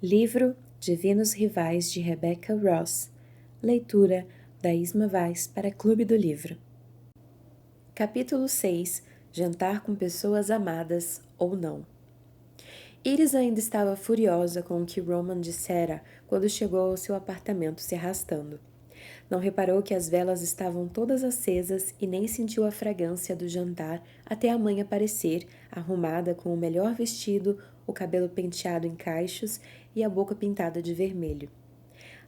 Livro Divinos Rivais de Rebecca Ross. Leitura da Isma Vaz para Clube do Livro. Capítulo 6. Jantar com pessoas amadas ou não. Iris ainda estava furiosa com o que Roman dissera quando chegou ao seu apartamento se arrastando. Não reparou que as velas estavam todas acesas e nem sentiu a fragrância do jantar até a mãe aparecer, arrumada com o melhor vestido, o cabelo penteado em cachos e a boca pintada de vermelho.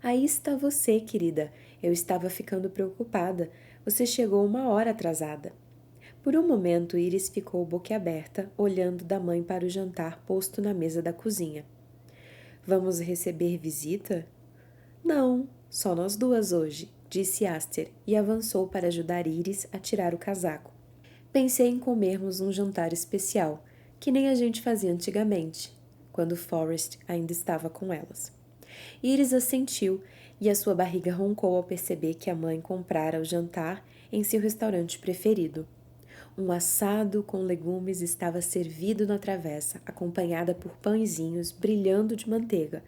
Aí está você, querida. Eu estava ficando preocupada. Você chegou 1 hora atrasada. Por um momento, Iris ficou boquiaberta, olhando da mãe para o jantar posto na mesa da cozinha. Vamos receber visita? Não, só nós duas hoje, disse Aster e avançou para ajudar Iris a tirar o casaco. Pensei em comermos um jantar especial, que nem a gente fazia antigamente, quando Forrest ainda estava com elas. Iris assentiu e a sua barriga roncou ao perceber que a mãe comprara o jantar em seu restaurante preferido. Um assado com legumes estava servido na travessa, acompanhada por pãezinhos brilhando de manteiga.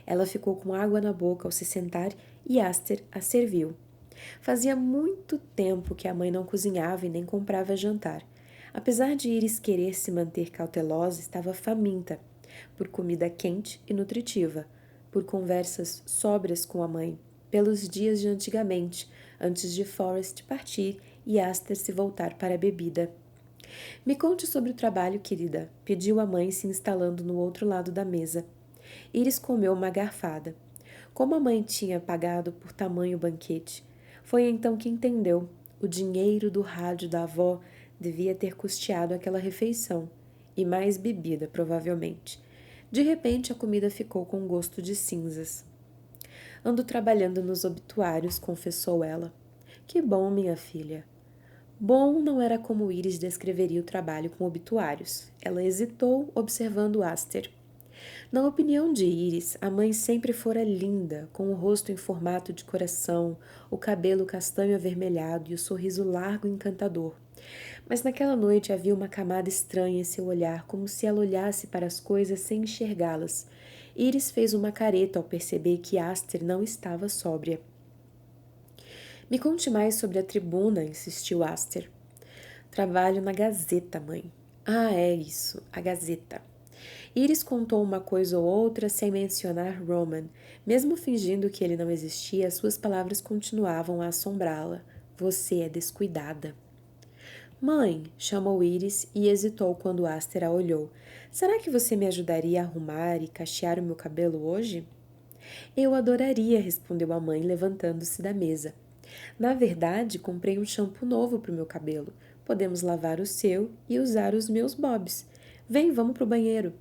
Ela ficou com água na boca ao se sentar e Aster a serviu. Fazia muito tempo que a mãe não cozinhava e nem comprava jantar. Apesar de Iris querer se manter cautelosa, estava faminta por comida quente e nutritiva, por conversas sóbrias com a mãe, pelos dias de antigamente, antes de Forrest partir e Aster se voltar para a bebida. Me conte sobre o trabalho, querida, pediu a mãe se instalando no outro lado da mesa. Iris comeu uma garfada. Como a mãe tinha pagado por tamanho banquete, foi então que entendeu. O dinheiro do rádio da avó devia ter custeado aquela refeição, e mais bebida, provavelmente. De repente, a comida ficou com gosto de cinzas. Ando trabalhando nos obituários, confessou ela. Que bom, minha filha. Bom não era como Iris descreveria o trabalho com obituários. Ela hesitou, observando Aster. Na opinião de Iris, a mãe sempre fora linda, com o rosto em formato de coração, o cabelo castanho avermelhado e o sorriso largo e encantador. Mas naquela noite havia uma camada estranha em seu olhar, como se ela olhasse para as coisas sem enxergá-las. Iris fez uma careta ao perceber que Aster não estava sóbria. Me conte mais sobre a tribuna, insistiu Aster. Trabalho na Gazeta, mãe. Ah, é isso, a Gazeta. Iris contou uma coisa ou outra sem mencionar Roman. Mesmo fingindo que ele não existia, suas palavras continuavam a assombrá-la. Você é descuidada. Mãe, chamou Iris e hesitou quando Aster a olhou. Será que você me ajudaria a arrumar e cachear o meu cabelo hoje? Eu adoraria, respondeu a mãe, levantando-se da mesa. Na verdade, comprei um shampoo novo para o meu cabelo. Podemos lavar o seu e usar os meus bobs. Vem, vamos para o banheiro.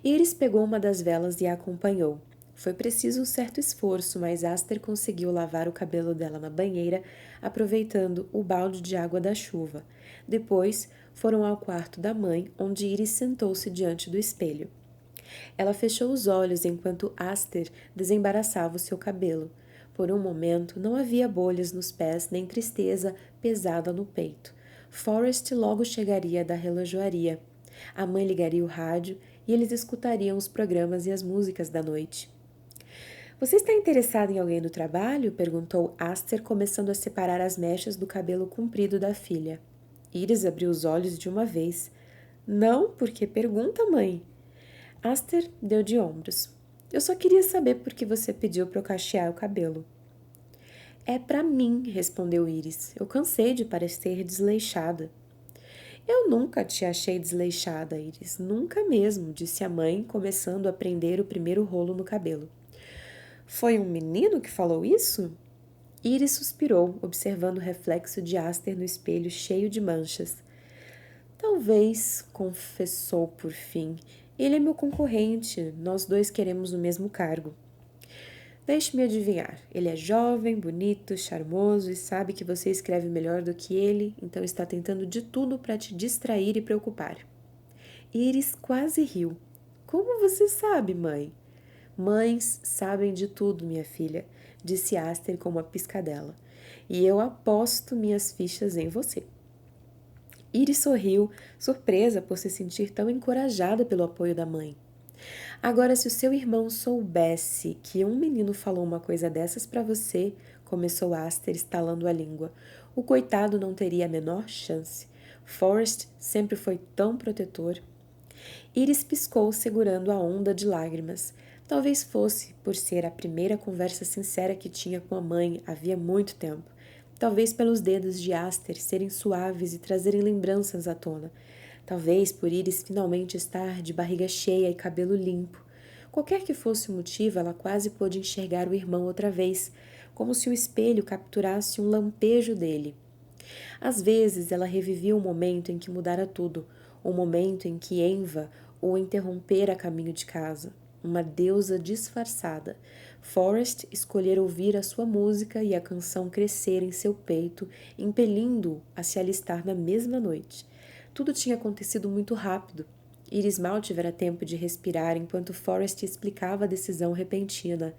Iris pegou uma das velas e a acompanhou. Foi preciso um certo esforço, mas Aster conseguiu lavar o cabelo dela na banheira, aproveitando o balde de água da chuva. Depois, foram ao quarto da mãe, onde Iris sentou-se diante do espelho. Ela fechou os olhos enquanto Aster desembaraçava o seu cabelo. Por um momento, não havia bolhas nos pés nem tristeza pesada no peito. Forrest logo chegaria da relojoaria. A mãe ligaria o rádio e eles escutariam os programas e as músicas da noite. Você está interessado em alguém no trabalho? Perguntou Aster, começando a separar as mechas do cabelo comprido da filha. Iris abriu os olhos de uma vez. Não, porque pergunta, mãe. Aster deu de ombros. Eu só queria saber por que você pediu para eu cachear o cabelo. É para mim, respondeu Iris. Eu cansei de parecer desleixada. Eu nunca te achei desleixada, Iris. Nunca mesmo, disse a mãe, começando a prender o primeiro rolo no cabelo. Foi um menino que falou isso? Iris suspirou, observando o reflexo de Aster no espelho cheio de manchas. Talvez, confessou por fim. Ele é meu concorrente. Nós dois queremos o mesmo cargo. Deixe-me adivinhar. Ele é jovem, bonito, charmoso e sabe que você escreve melhor do que ele, então está tentando de tudo para te distrair e preocupar. Iris quase riu. Como você sabe, mãe? Mães sabem de tudo, minha filha, disse Aster com uma piscadela. E eu aposto minhas fichas em você. Iris sorriu, surpresa por se sentir tão encorajada pelo apoio da mãe. Agora, se o seu irmão soubesse que um menino falou uma coisa dessas para você, começou Aster estalando a língua, o coitado não teria a menor chance. Forrest sempre foi tão protetor. Iris piscou, segurando a onda de lágrimas. Talvez fosse por ser a primeira conversa sincera que tinha com a mãe havia muito tempo. Talvez pelos dedos de Aster serem suaves e trazerem lembranças à tona. Talvez por Iris finalmente estar de barriga cheia e cabelo limpo. Qualquer que fosse o motivo, ela quase pôde enxergar o irmão outra vez, como se o espelho capturasse um lampejo dele. Às vezes, ela revivia o momento em que mudara tudo, o momento em que Enva o interrompera a caminho de casa. Uma deusa disfarçada. Forrest escolhera ouvir a sua música e a canção crescer em seu peito, impelindo-o a se alistar na mesma noite. Tudo tinha acontecido muito rápido. Iris mal tivera tempo de respirar enquanto Forrest explicava a decisão repentina.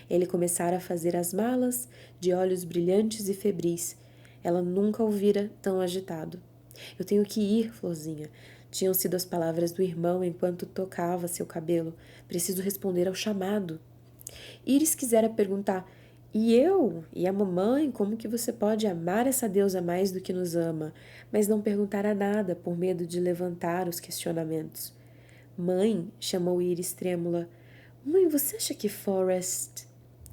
Ele começara a fazer as malas, de olhos brilhantes e febris. Ela nunca o vira tão agitado. Eu tenho que ir, Florzinha. Tinham sido as palavras do irmão enquanto tocava seu cabelo. Preciso responder ao chamado. Iris quisera perguntar: e eu? E a mamãe? Como que você pode amar essa deusa mais do que nos ama? Mas não perguntara nada por medo de levantar os questionamentos. Mãe, chamou Iris trêmula. Mãe, você acha que Forrest...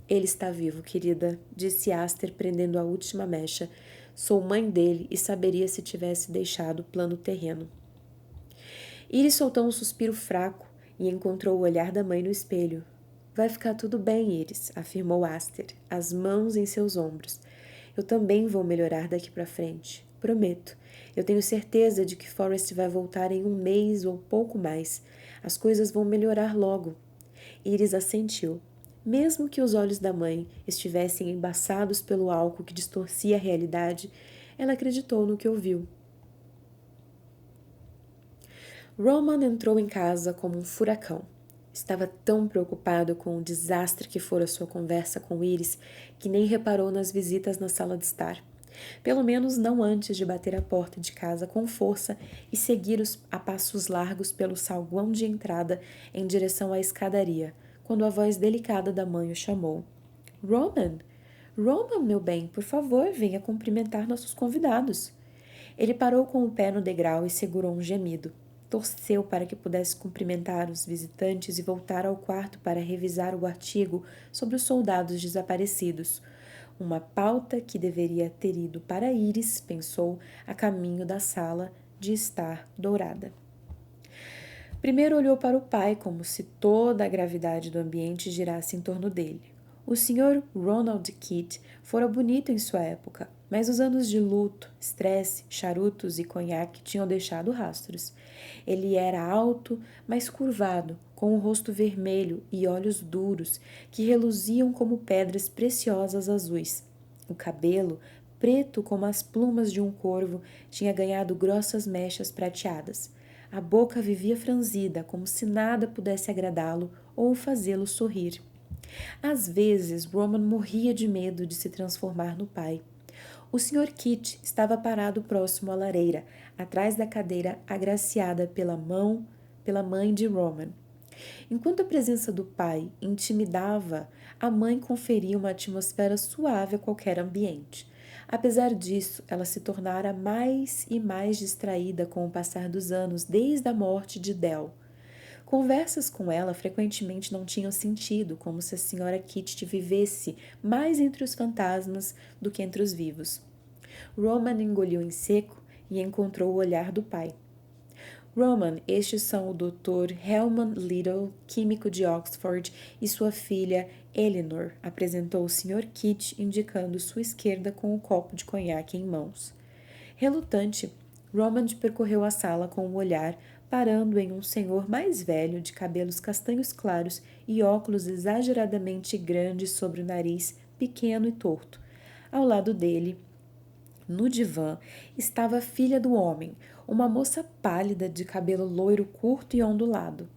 Ele está vivo, querida, disse Aster, prendendo a última mecha. Sou mãe dele e saberia se tivesse deixado o plano terreno. Iris soltou um suspiro fraco e encontrou o olhar da mãe no espelho. Vai ficar tudo bem, Iris, afirmou Aster, as mãos em seus ombros. Eu também vou melhorar daqui para frente. Prometo. Eu tenho certeza de que Forrest vai voltar em um mês ou pouco mais. As coisas vão melhorar logo. Iris assentiu. Mesmo que os olhos da mãe estivessem embaçados pelo álcool que distorcia a realidade, ela acreditou no que ouviu. Roman entrou em casa como um furacão. Estava tão preocupado com o desastre que fora sua conversa com Iris que nem reparou nas visitas na sala de estar. Pelo menos não antes de bater a porta de casa com força e seguir a passos largos pelo saguão de entrada em direção à escadaria, quando a voz delicada da mãe o chamou. Roman! Roman, meu bem, por favor, venha cumprimentar nossos convidados. Ele parou com o pé no degrau e segurou um gemido. Torceu para que pudesse cumprimentar os visitantes e voltar ao quarto para revisar o artigo sobre os soldados desaparecidos. Uma pauta que deveria ter ido para Iris, pensou, a caminho da sala de estar dourada. Primeiro olhou para o pai, como se toda a gravidade do ambiente girasse em torno dele. O Sr. Ronald Kidd fora bonito em sua época, mas os anos de luto, estresse, charutos e conhaque tinham deixado rastros. Ele era alto, mas curvado, com o rosto vermelho e olhos duros que reluziam como pedras preciosas azuis. O cabelo, preto como as plumas de um corvo, tinha ganhado grossas mechas prateadas. A boca vivia franzida, como se nada pudesse agradá-lo ou fazê-lo sorrir. Às vezes, Roman morria de medo de se transformar no pai. O Sr. Kit estava parado próximo à lareira, atrás da cadeira agraciada pela mãe de Roman. Enquanto a presença do pai intimidava, a mãe conferia uma atmosfera suave a qualquer ambiente. Apesar disso, ela se tornara mais e mais distraída com o passar dos anos desde a morte de Del. Conversas com ela frequentemente não tinham sentido, como se a senhora Kitty vivesse mais entre os fantasmas do que entre os vivos. Roman engoliu em seco e encontrou o olhar do pai. Roman, estes são o Dr. Helman Little, químico de Oxford, e sua filha Eleanor, apresentou o Sr. Kit, indicando sua esquerda com o copo de conhaque em mãos. Relutante, Roman percorreu a sala com o olhar, parando em um senhor mais velho, de cabelos castanhos claros e óculos exageradamente grandes sobre o nariz, pequeno e torto. Ao lado dele, no divã, estava a filha do homem, uma moça pálida de cabelo loiro curto e ondulado.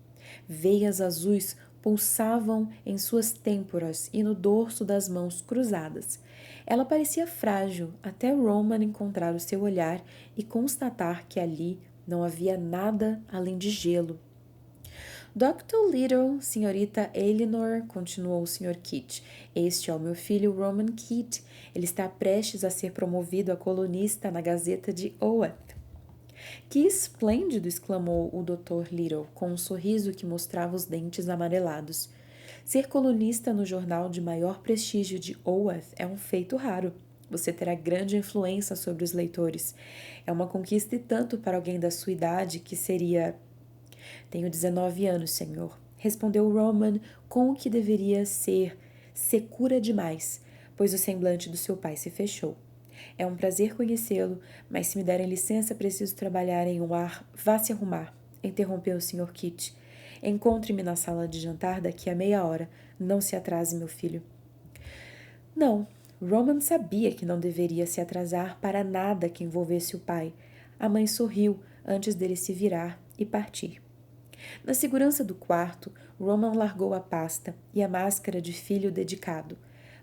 Veias azuis pulsavam em suas têmporas e no dorso das mãos cruzadas. Ela parecia frágil até Roman encontrar o seu olhar e constatar que ali não havia nada além de gelo. Dr. Little, senhorita Eleanor, continuou o Sr. Kit. Este é o meu filho Roman Kit. Ele está prestes a ser promovido a colunista na Gazeta de Oath. Que esplêndido! Exclamou o Dr. Little, com um sorriso que mostrava os dentes amarelados. Ser colunista no jornal de maior prestígio de Oath é um feito raro. Você terá grande influência sobre os leitores. É uma conquista e tanto para alguém da sua idade que seria... Tenho 19 anos, senhor, respondeu Roman com o que deveria ser secura demais, pois o semblante do seu pai se fechou. É um prazer conhecê-lo, mas se me derem licença, preciso trabalhar em um ar. Vá se arrumar, interrompeu o Sr. Kit. Encontre-me na sala de jantar daqui a meia hora. Não se atrase, meu filho. Não, Roman sabia que não deveria se atrasar para nada que envolvesse o pai. A mãe sorriu antes dele se virar e partir. Na segurança do quarto, Roman largou a pasta e a máscara de filho dedicado.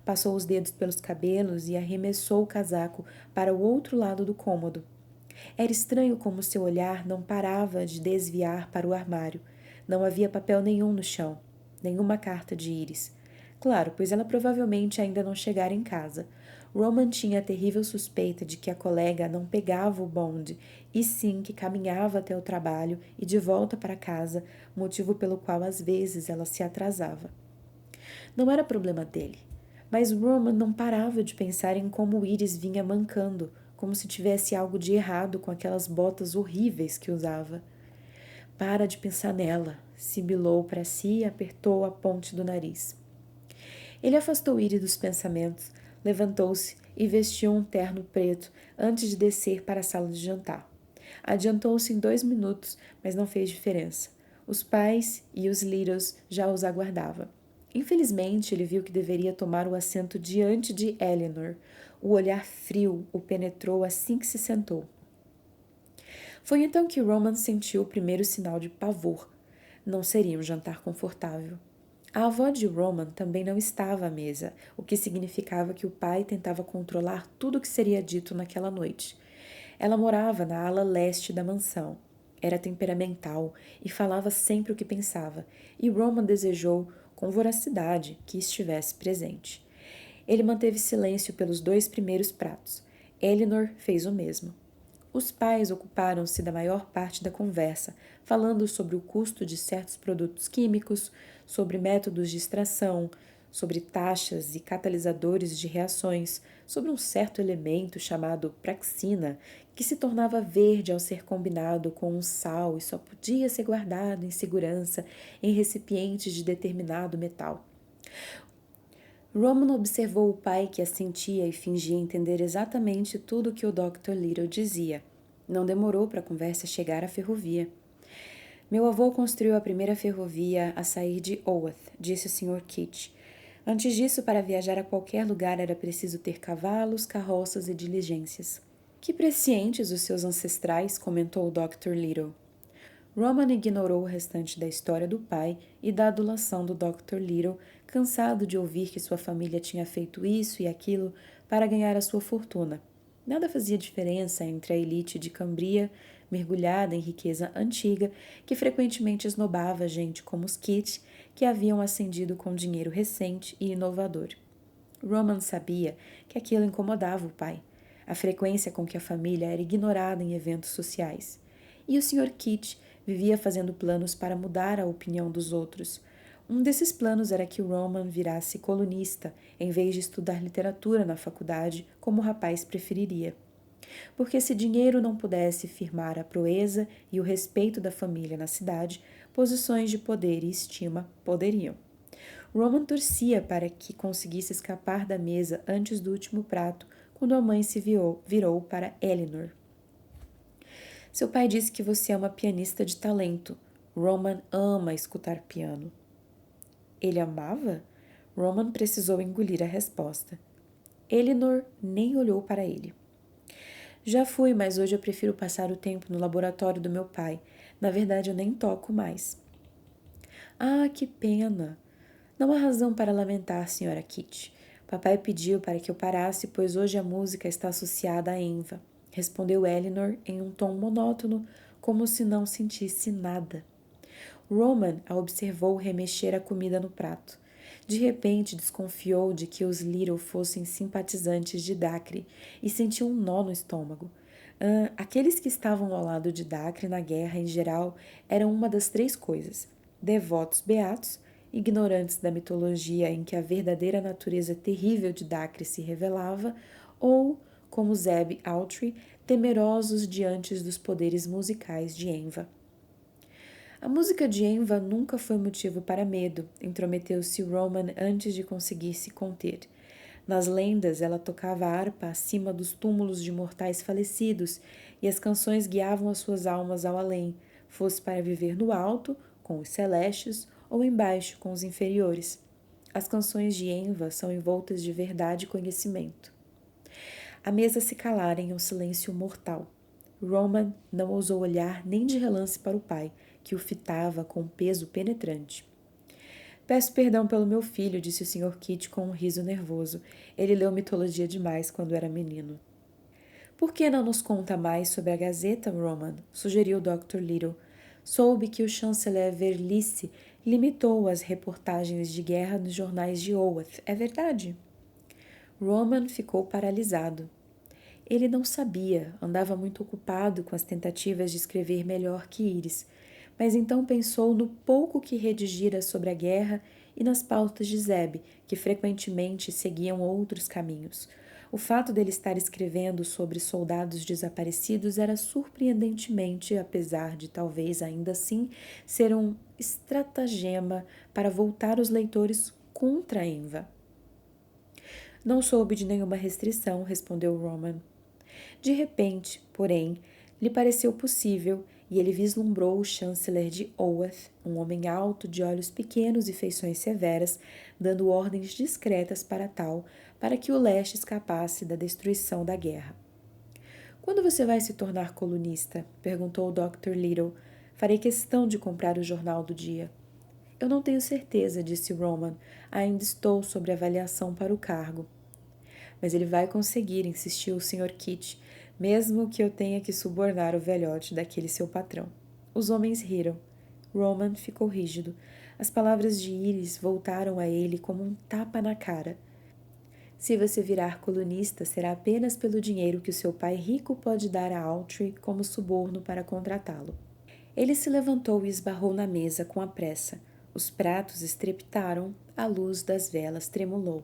Passou os dedos pelos cabelos e arremessou o casaco para o outro lado do cômodo. Era estranho como seu olhar não parava de desviar para o armário. Não havia papel nenhum no chão, nenhuma carta de Iris. Claro, pois ela provavelmente ainda não chegara em casa. Roman tinha a terrível suspeita de que a colega não pegava o bonde, e sim que caminhava até o trabalho e de volta para casa, motivo pelo qual às vezes ela se atrasava. Não era problema dele, mas Roman não parava de pensar em como Iris vinha mancando, como se tivesse algo de errado com aquelas botas horríveis que usava. Para de pensar nela, sibilou para si e apertou a ponte do nariz. Ele afastou Iris dos pensamentos, levantou-se e vestiu um terno preto antes de descer para a sala de jantar. Adiantou-se em 2 minutos, mas não fez diferença. Os pais e os Littles já os aguardavam. Infelizmente, ele viu que deveria tomar o assento diante de Eleanor. O olhar frio o penetrou assim que se sentou. Foi então que Roman sentiu o primeiro sinal de pavor. Não seria um jantar confortável. A avó de Roman também não estava à mesa, o que significava que o pai tentava controlar tudo o que seria dito naquela noite. Ela morava na ala leste da mansão. Era temperamental e falava sempre o que pensava, e Roman desejou, com voracidade, que estivesse presente. Ele manteve silêncio pelos 2 primeiros pratos. Eleanor fez o mesmo. Os pais ocuparam-se da maior parte da conversa, falando sobre o custo de certos produtos químicos, sobre métodos de extração, sobre taxas e catalisadores de reações, sobre um certo elemento chamado praxina, que se tornava verde ao ser combinado com um sal e só podia ser guardado em segurança em recipientes de determinado metal. Roman observou o pai que assentia e fingia entender exatamente tudo o que o Dr. Little dizia. Não demorou para a conversa chegar à ferrovia. Meu avô construiu a primeira ferrovia a sair de Oath, disse o Sr. Kit. Antes disso, para viajar a qualquer lugar era preciso ter cavalos, carroças e diligências. Que prescientes os seus ancestrais, comentou o Dr. Little. Roman ignorou o restante da história do pai e da adulação do Dr. Little, cansado de ouvir que sua família tinha feito isso e aquilo para ganhar a sua fortuna. Nada fazia diferença entre a elite de Cambria, mergulhada em riqueza antiga, que frequentemente esnobava gente como os Kit, que haviam ascendido com dinheiro recente e inovador. Roman sabia que aquilo incomodava o pai, a frequência com que a família era ignorada em eventos sociais. E o Sr. Kit vivia fazendo planos para mudar a opinião dos outros. Um desses planos era que Roman virasse colunista, em vez de estudar literatura na faculdade, como o rapaz preferiria. Porque se dinheiro não pudesse firmar a proeza e o respeito da família na cidade, posições de poder e estima poderiam. Roman torcia para que conseguisse escapar da mesa antes do último prato, quando a mãe se virou para Eleanor. Seu pai disse que você é uma pianista de talento. Roman ama escutar piano. Ele amava? Roman precisou engolir a resposta. Eleanor nem olhou para ele. Já fui, mas hoje eu prefiro passar o tempo no laboratório do meu pai. Na verdade, eu nem toco mais. Ah, que pena! Não há razão para lamentar, Sra. Kit. Papai pediu para que eu parasse, pois hoje a música está associada à Enva, respondeu Eleanor em um tom monótono, como se não sentisse nada. Roman a observou remexer a comida no prato. De repente, desconfiou de que os Little fossem simpatizantes de Dacre e sentiu um nó no estômago. Aqueles que estavam ao lado de Dacre na guerra, em geral, eram uma das três coisas: devotos beatos, ignorantes da mitologia em que a verdadeira natureza terrível de Dacre se revelava, ou, como Zeb Altry, temerosos diante dos poderes musicais de Enva. A música de Enva nunca foi motivo para medo, intrometeu-se Roman antes de conseguir se conter. Nas lendas, ela tocava harpa acima dos túmulos de mortais falecidos, e as canções guiavam as suas almas ao além, fosse para viver no alto, com os celestes, ou embaixo, com os inferiores. As canções de Enva são envoltas de verdade e conhecimento. A mesa se calara em um silêncio mortal. Roman não ousou olhar nem de relance para o pai, que o fitava com um peso penetrante. Peço perdão pelo meu filho, disse o Sr. Kit com um riso nervoso. Ele leu mitologia demais quando era menino. Por que não nos conta mais sobre a Gazeta, Roman? Sugeriu Dr. Little. Soube que o chanceler Verlice limitou as reportagens de guerra nos jornais de Oath. É verdade? Roman ficou paralisado. Ele não sabia, andava muito ocupado com as tentativas de escrever melhor que Iris, mas então pensou no pouco que redigira sobre a guerra e nas pautas de Zeb, que frequentemente seguiam outros caminhos. O fato dele estar escrevendo sobre soldados desaparecidos era surpreendentemente, apesar de talvez ainda assim ser um estratagema para voltar os leitores contra Enva. Não soube de nenhuma restrição, respondeu Roman. De repente, porém, lhe pareceu possível e ele vislumbrou o chanceler de Oath, um homem alto, de olhos pequenos e feições severas, dando ordens discretas para que o leste escapasse da destruição da guerra. Quando você vai se tornar colunista? Perguntou o Dr. Little. Farei questão de comprar o jornal do dia. Eu não tenho certeza, disse Roman. Ainda estou sob avaliação para o cargo. Mas ele vai conseguir, insistiu o Sr. Kit, mesmo que eu tenha que subornar o velhote daquele seu patrão. Os homens riram. Roman ficou rígido. As palavras de Iris voltaram a ele como um tapa na cara. Se você virar colunista, será apenas pelo dinheiro que o seu pai rico pode dar a Altry como suborno para contratá-lo. Ele se levantou e esbarrou na mesa com a pressa. Os pratos estrepitaram, a luz das velas tremulou.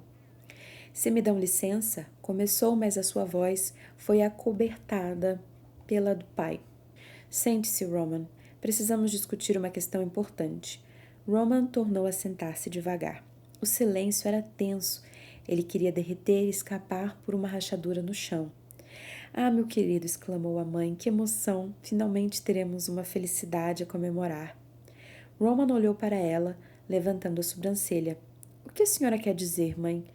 Se me dão licença, começou, mas a sua voz foi acobertada pela do pai. Sente-se, Roman. Precisamos discutir uma questão importante. Roman tornou a sentar-se devagar. O silêncio era tenso. Ele queria derreter e escapar por uma rachadura no chão. Ah, meu querido, exclamou a mãe, que emoção! Finalmente teremos uma felicidade a comemorar. Roman olhou para ela, levantando a sobrancelha. O que a senhora quer dizer, mãe?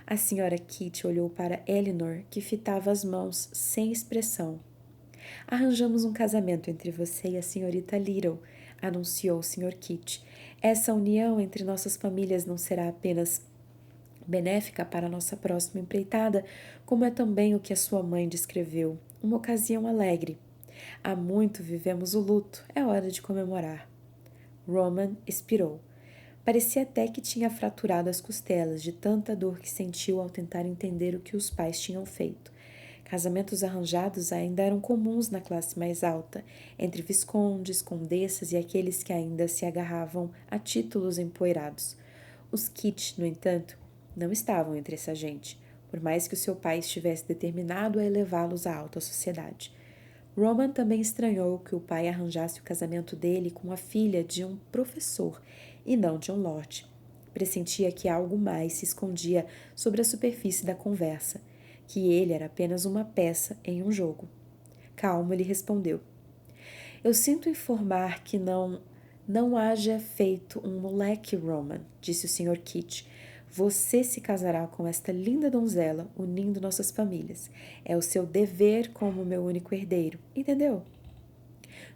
A senhora Kit olhou para Eleanor, que fitava as mãos, sem expressão. Arranjamos um casamento entre você e a senhorita Little, anunciou o Sr. Kit. Essa união entre nossas famílias não será apenas benéfica para a nossa próxima empreitada, como é também o que a sua mãe descreveu, uma ocasião alegre. Há muito vivemos o luto, é hora de comemorar. Roman expirou. Parecia até que tinha fraturado as costelas de tanta dor que sentiu ao tentar entender o que os pais tinham feito. Casamentos arranjados ainda eram comuns na classe mais alta, entre viscondes, condessas e aqueles que ainda se agarravam a títulos empoeirados. Os Kit, no entanto, não estavam entre essa gente, por mais que o seu pai estivesse determinado a elevá-los à alta sociedade. Roman também estranhou que o pai arranjasse o casamento dele com a filha de um professor e não de um lord. Pressentia que algo mais se escondia sobre a superfície da conversa, que ele era apenas uma peça em um jogo. Calmo, ele respondeu. Eu sinto informar que não haja feito um moleque, Roman, disse o Sr. Kit. Você se casará com esta linda donzela, unindo nossas famílias. É o seu dever como meu único herdeiro, entendeu?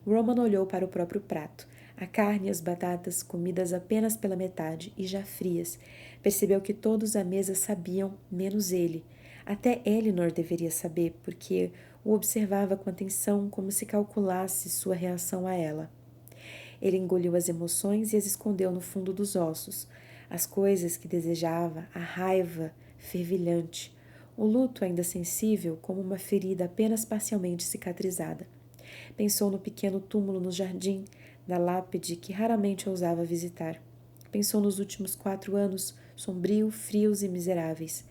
Roman olhou para o próprio prato. A carne e as batatas, comidas apenas pela metade e já frias. Percebeu que todos à mesa sabiam, menos ele. Até Eleanor deveria saber, porque o observava com atenção como se calculasse sua reação a ela. Ele engoliu as emoções e as escondeu no fundo dos ossos. As coisas que desejava, a raiva fervilhante, o luto ainda sensível como uma ferida apenas parcialmente cicatrizada. Pensou no pequeno túmulo no jardim, na lápide que raramente ousava visitar. Pensou nos últimos 4 anos, sombrios, frios e miseráveis.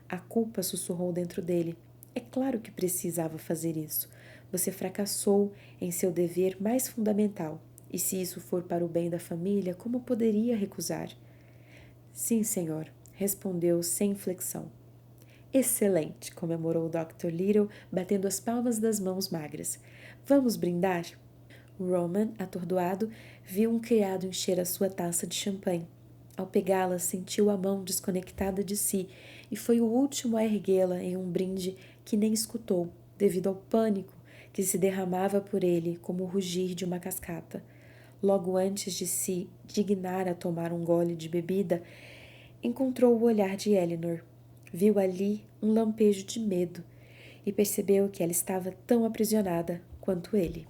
A culpa sussurrou dentro dele. É claro que precisava fazer isso. Você fracassou em seu dever mais fundamental. E se isso for para o bem da família, como poderia recusar? Sim, senhor, respondeu sem inflexão. Excelente, comemorou o Dr. Little, batendo as palmas das mãos magras. Vamos brindar? Roman, atordoado, viu um criado encher a sua taça de champanhe. Ao pegá-la, sentiu a mão desconectada de si e foi o último a erguê-la em um brinde que nem escutou, devido ao pânico que se derramava por ele como o rugir de uma cascata. Logo antes de se dignar a tomar um gole de bebida, encontrou o olhar de Eleanor. Viu ali um lampejo de medo e percebeu que ela estava tão aprisionada quanto ele.